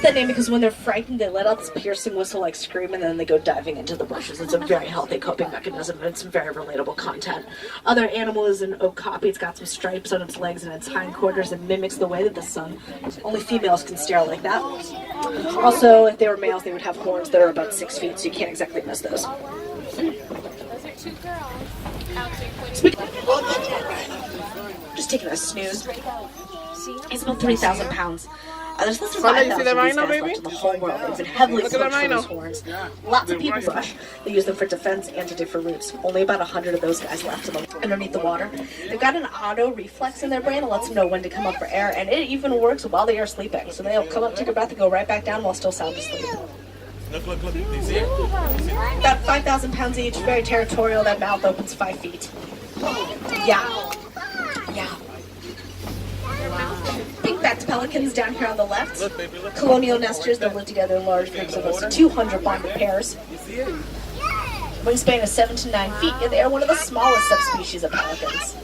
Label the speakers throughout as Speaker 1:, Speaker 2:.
Speaker 1: That name because when they're frightened, they let out this piercing whistle-like scream, and then they go diving into the bushes. It's a very healthy coping mechanism, and it's very relatable content. Other animal is an okapi. It's got some stripes on its legs and its hindquarters, and mimics the way that the sun. Only females can stare like that. Also, if they were males, they would have horns that are about 6 feet, so you can't exactly miss those.
Speaker 2: Those are 2 girls.
Speaker 1: Just taking a snooze. He's about 3,000 pounds. There's less than
Speaker 3: You
Speaker 1: 5,000
Speaker 3: see the
Speaker 1: of these
Speaker 3: rhino,
Speaker 1: guys
Speaker 3: baby?
Speaker 1: left in the whole world. They've been heavily
Speaker 3: Look at the
Speaker 1: poached for
Speaker 3: rhino.
Speaker 1: those horns. Lots of people brush. They use them for defense and to dig for roots. Only about 100 of those guys left underneath the water. They've got an auto reflex in their brain that lets them know when to come up for air, and it even works while they are sleeping. So they'll come up, take a breath, and go right back down while still sound asleep.
Speaker 4: Look. Do you see it?
Speaker 1: About 5,000 pounds each, very territorial. That mouth opens 5 feet. Yeah. Pink-backed pelicans down here on the left.
Speaker 4: Look, baby, look.
Speaker 1: Colonial nesters that live together in large groups of up to 200 bonded pairs.
Speaker 4: You see it?
Speaker 1: Wingspan is 7 to 9 feet, and they are one of the smallest subspecies of pelicans.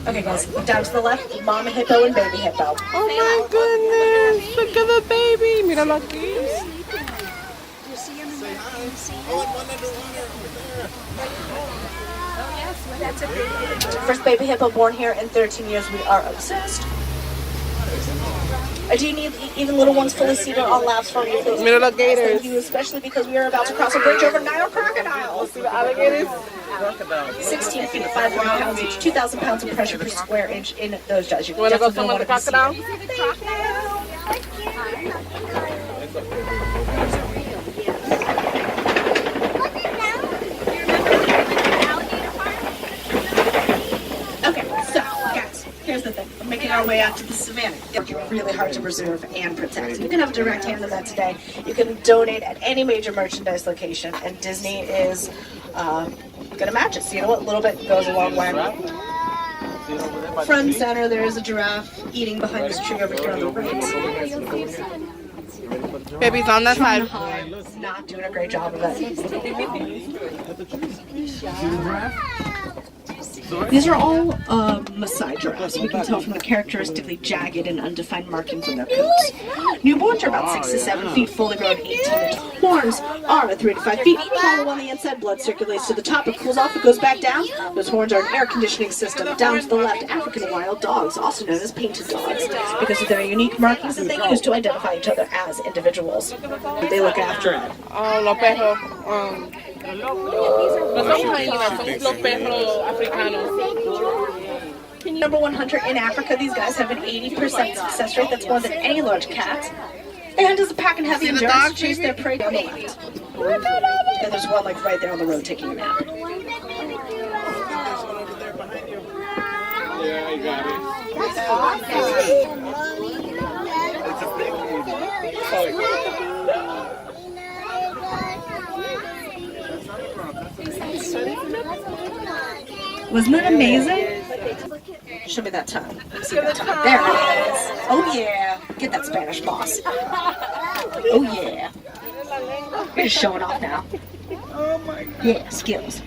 Speaker 1: Okay guys, down to the left, mama hippo and baby hippo.
Speaker 3: Oh my goodness! Look at the baby. Míralo aquí.
Speaker 1: First baby hippo born here in 13 years. We are obsessed. Do you need even little ones fully seated on laps for you, please?
Speaker 3: Mira los gators.
Speaker 1: Thank you, especially because we are about to cross a bridge over Nile crocodiles.
Speaker 3: See the alligators?
Speaker 1: 16 feet, 500 pounds each, 2,000 pounds of pressure per square inch in those jaws.
Speaker 3: You want to go swim with the crocodile?
Speaker 1: Okay, so guys, here's the thing. We're making our way out to the savannah. It's really hard to preserve and protect. You can have a direct hand in that today. You can donate at any major merchandise location, and Disney is gonna match it. So you know what? A little bit goes a long way. Front and center, there is a giraffe eating behind this tree over here on the right.
Speaker 3: Baby's on that side.
Speaker 1: Not doing a great job of it. These are all Maasai giraffes. We can tell from the characteristically jagged and undefined markings on their coats. Newborns are about 6 to 7 feet, fully grown 18 inches. Horns are 3 to 5 feet. Hollow on the inside, blood circulates to the top. It cools off, it goes back down. Those horns are an air conditioning system. Down to the left, African wild dogs, also known as painted dogs, because of their unique markings that they use to identify each other as individuals. They look after it.
Speaker 3: Oh, los perros. No son hyenas, son los perros africanos.
Speaker 1: Number 1 hunter in Africa, these guys have an 80% success rate. That's more than any large cat. They hunt as a pack and heavy endurance, chase their prey down the left. And there's one like right there on the road taking a nap.
Speaker 4: Yeah, I got
Speaker 1: Wasn't that amazing? Show me that tongue. See that tongue. There it is. Oh yeah. Get that Spanish boss. Oh yeah. You're just showing off now.
Speaker 3: Oh my God.
Speaker 1: Yeah, skills.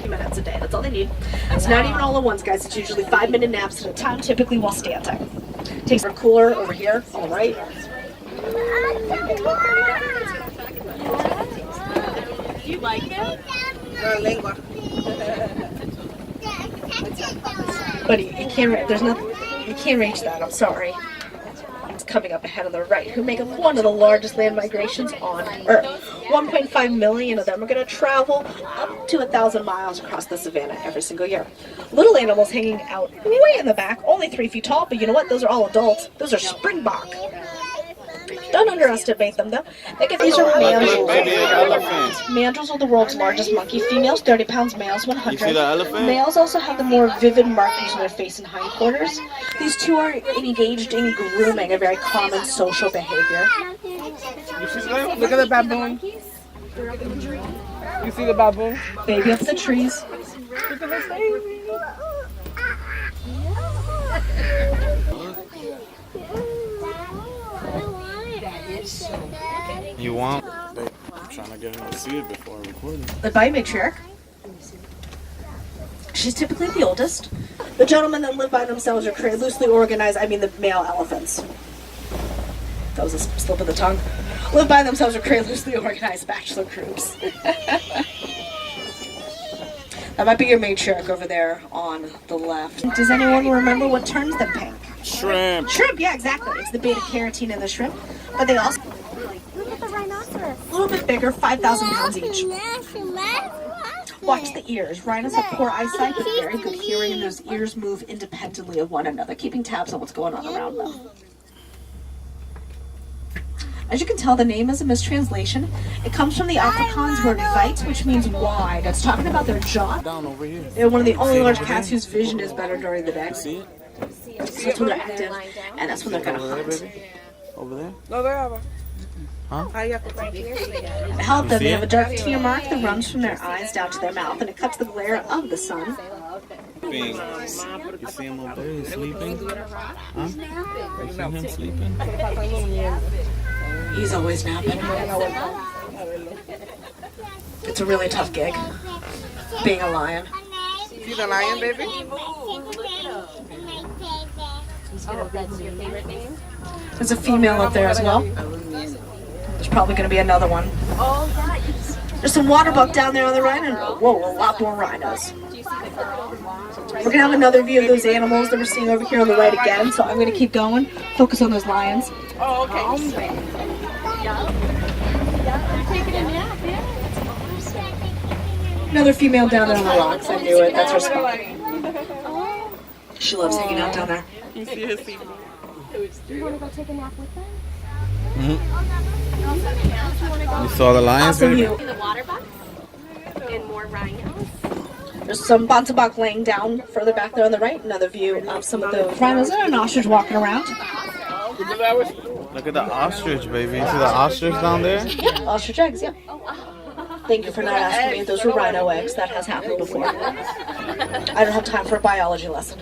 Speaker 1: Minutes a day. That's all they need. It's not even all at once, guys. It's usually 5-minute naps at a time, typically while standing. Takes our cooler over here. All right. Do you like it? But you can't. There's nothing. You can't reach that. I'm sorry. It's coming up ahead on the right, who make up one of the largest land migrations on Earth. 1.5 million of them are going to travel up to 1,000 miles across the savannah every single year. Little animals hanging out way in the back, only 3 feet tall, but you know what? Those are all adults. Those are springbok. Don't underestimate them, though. These are mandrills. Mandrills are the world's largest monkey. Females, 30 pounds. Males, 100.
Speaker 4: You see the elephant?
Speaker 1: Males also have the more vivid markings on their face and hindquarters. These two are engaged in grooming, a very common social behavior.
Speaker 3: Look at the baboon. You see the baboon?
Speaker 1: Baby up the trees.
Speaker 3: Look at this baby. You want?
Speaker 4: I'm trying to get her to see it before recording.
Speaker 1: Led by a matriarch. She's typically the oldest. The gentlemen that live by themselves are loosely organized. I mean, the male elephants. That was a slip of the tongue. Live by themselves or create loosely organized bachelor groups. That might be your matriarch over there on the left. Does anyone remember what turns them pink?
Speaker 4: Shrimp.
Speaker 1: Shrimp, yeah, exactly. It's the beta carotene in the shrimp. But they also
Speaker 2: Look at the rhinoceros.
Speaker 1: a little bit bigger, 5,000 pounds each. Watch the ears. Rhinos have poor eyesight but very good hearing, and those ears move independently of one another, keeping tabs on what's going on around them. As you can tell, the name is a mistranslation. It comes from the Afrikaans word "weit," which means wide. It's talking about their jaw.
Speaker 4: Down over here.
Speaker 1: They're one of the only large cats whose vision is better during the day.
Speaker 4: See it?
Speaker 1: So that's when they're active, and that's when they're gonna
Speaker 4: Over there,
Speaker 1: hunt.
Speaker 4: baby? Over there?
Speaker 3: No, they have
Speaker 1: To help them, they have a dark tear mark that runs from their eyes down to their mouth, and it cuts the glare of the sun.
Speaker 4: Sleeping. You see him over there? He's sleeping? Huh? You see him sleeping?
Speaker 1: He's always napping. It's a really tough gig, being a lion.
Speaker 3: See the lion, baby?
Speaker 2: Oh, that's your favorite name?
Speaker 1: There's a female up there as well. There's probably going to be another one.
Speaker 2: Oh, yeah.
Speaker 1: There's some water buck down there on the right, and whoa, a lot more rhinos. We're going to have another view of those animals that we're seeing over here on the right again, so I'm going to keep going. Focus on those lions.
Speaker 3: Oh, okay.
Speaker 1: Another female down there on the rocks. I knew it. That's her spot. She loves hanging out down there.
Speaker 3: You see her sleeping.
Speaker 2: Do you want to go take a nap with them?
Speaker 3: Mm-hmm.
Speaker 4: You saw the lions,
Speaker 1: Awesome
Speaker 4: baby?
Speaker 1: view.
Speaker 2: The water buck and more rhinos.
Speaker 1: There's some Bantabak laying down further back there on the right. Another view of some of the rhinos and an ostrich walking around.
Speaker 4: Look at the ostrich, baby. You see the ostrich down there?
Speaker 1: Ostrich eggs, yeah. Thank you for not asking me if those were rhino eggs. That has happened before. I don't have time for a biology lesson.